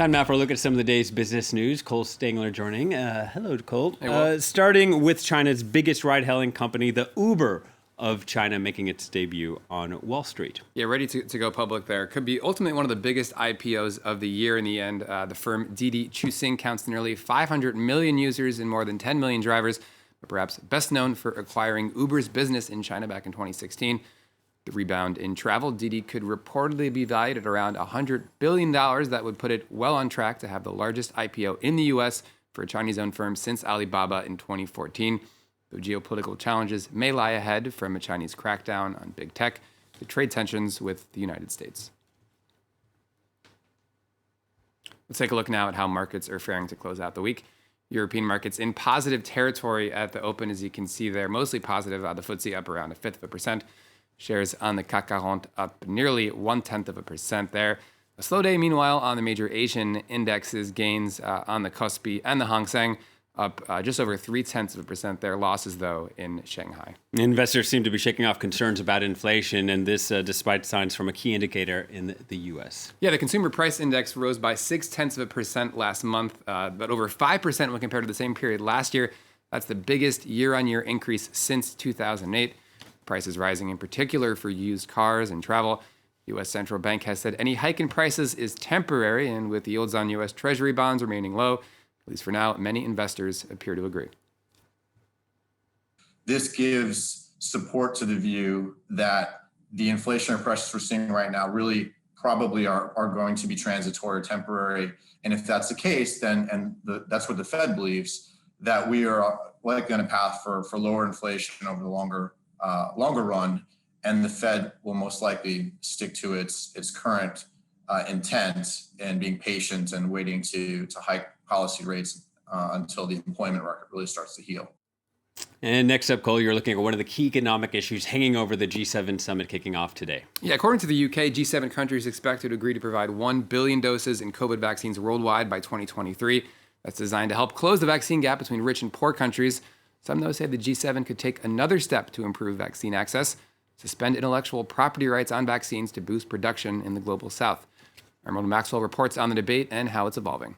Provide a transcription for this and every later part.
Time now for a look at some of the day's business news. Cole Stengler joining. Hello, Cole. Hey, starting with China's biggest ride-hailing company, the Uber of China, making its debut on Wall Street. Yeah, ready to go public there. Could be ultimately one of the biggest IPOs of the year in the end. The firm Didi Chuxing counts nearly 500 million users and more than 10 million drivers, but perhaps best known for acquiring Uber's business in China back in 2016. The rebound in travel, Didi could reportedly be valued at around $100 billion. That would put it well on track to have the largest IPO in the U.S. for a Chinese-owned firm since Alibaba in 2014. Though geopolitical challenges may lie ahead from a Chinese crackdown on big tech to trade tensions with the United States. Let's take a look now at how markets are faring to close out the week. European markets in positive territory at the open, as you can see there, mostly positive. The FTSE up around 0.1%. Shares on the CAC 40 up nearly 0.1% there. A slow day, meanwhile, on the major Asian indexes. Gains on the Kospi and the Hang Seng up just over 0.3% there. Losses, though, in Shanghai. Investors seem to be shaking off concerns about inflation, and this despite signs from a key indicator in the U.S. Yeah, the consumer price index rose by 0.6% last month, but over 5% when compared to the same period last year. That's the biggest year-on-year increase since 2008. Prices rising in particular for used cars and travel. The U.S. Central Bank has said any hike in prices is temporary, and with yields on U.S. Treasury bonds remaining low, at least for now, many investors appear to agree. This gives support to the view that the inflationary pressures we're seeing right now really probably are going to be transitory or temporary. And if that's the case, then that's what the Fed believes, that we are likely on a path for lower inflation over the longer run, and the Fed will most likely stick to its current intent and being patient and waiting to hike policy rates until the employment market really starts to heal. And next up, Cole, you're looking at one of the key economic issues hanging over the G7 summit kicking off today. Yeah, according to the UK, G7 countries expect to agree to provide 1 billion doses in COVID vaccines worldwide by 2023. That's designed to help close the vaccine gap between rich and poor countries. Some, though, say the G7 could take another step to improve vaccine access, suspend intellectual property rights on vaccines to boost production in the global south. Arnold Maxwell reports on the debate and how it's evolving.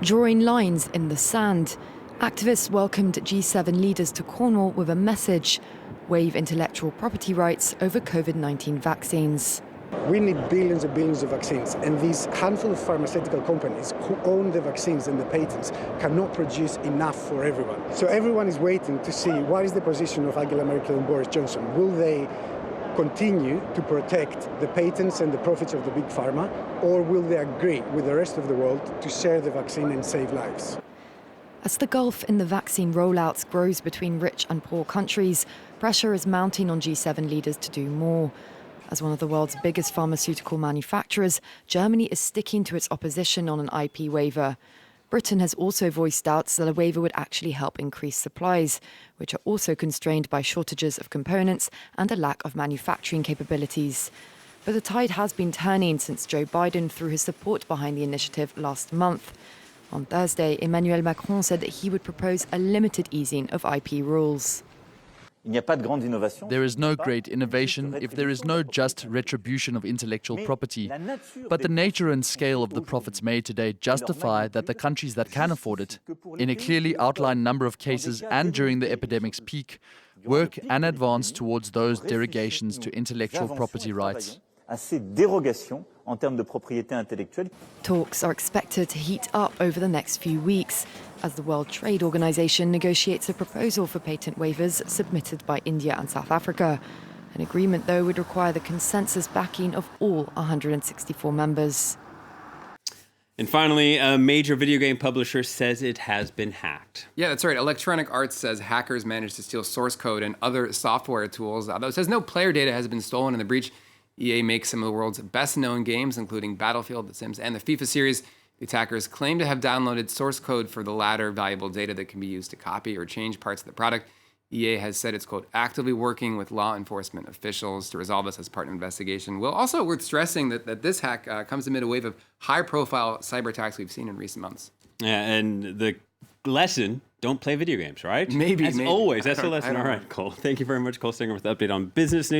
Drawing lines in the sand, activists welcomed G7 leaders to Cornwall with a message: waive intellectual property rights over COVID-19 vaccines. We need billions and billions of vaccines, and these handful of pharmaceutical companies who own the vaccines and the patents cannot produce enough for everyone. So everyone is waiting to see what is the position of Angela Merkel and Boris Johnson. Will they continue to protect the patents and the profits of the big pharma, or will they agree with the rest of the world to share the vaccine and save lives? As the gulf in the vaccine rollouts grows between rich and poor countries, pressure is mounting on G7 leaders to do more. As one of the world's biggest pharmaceutical manufacturers, Germany is sticking to its opposition on an IP waiver. Britain has also voiced doubts that a waiver would actually help increase supplies, which are also constrained by shortages of components and a lack of manufacturing capabilities. But the tide has been turning since Joe Biden threw his support behind the initiative last month. On Thursday, Emmanuel Macron said that he would propose a limited easing of IP rules. There is no great innovation if there is no just retribution of intellectual property. But the nature and scale of the profits made today justify that the countries that can afford it, in a clearly outlined number of cases and during the epidemic's peak, work and advance towards those derogations to intellectual property rights. Talks are expected to heat up over the next few weeks as the World Trade Organization negotiates a proposal for patent waivers submitted by India and South Africa. An agreement, though, would require the consensus backing of all 164 members. And finally, a major video game publisher says it has been hacked. Yeah, that's right. Electronic Arts says hackers managed to steal source code and other software tools. Though it says no player data has been stolen in the breach. EA makes some of the world's best-known games, including Battlefield, The Sims, and the FIFA series. The attackers claim to have downloaded source code for the latter, valuable data that can be used to copy or change parts of the product. EA has said it's, quote, actively working with law enforcement officials to resolve this as part of an investigation. Well, also worth stressing that this hack comes amid a wave of high-profile cyber attacks we've seen in recent months. Yeah, and the lesson, don't play video games, right? Maybe. As always, that's the lesson. All right, Cole. Thank you very much, Cole Singer, with the update on business news.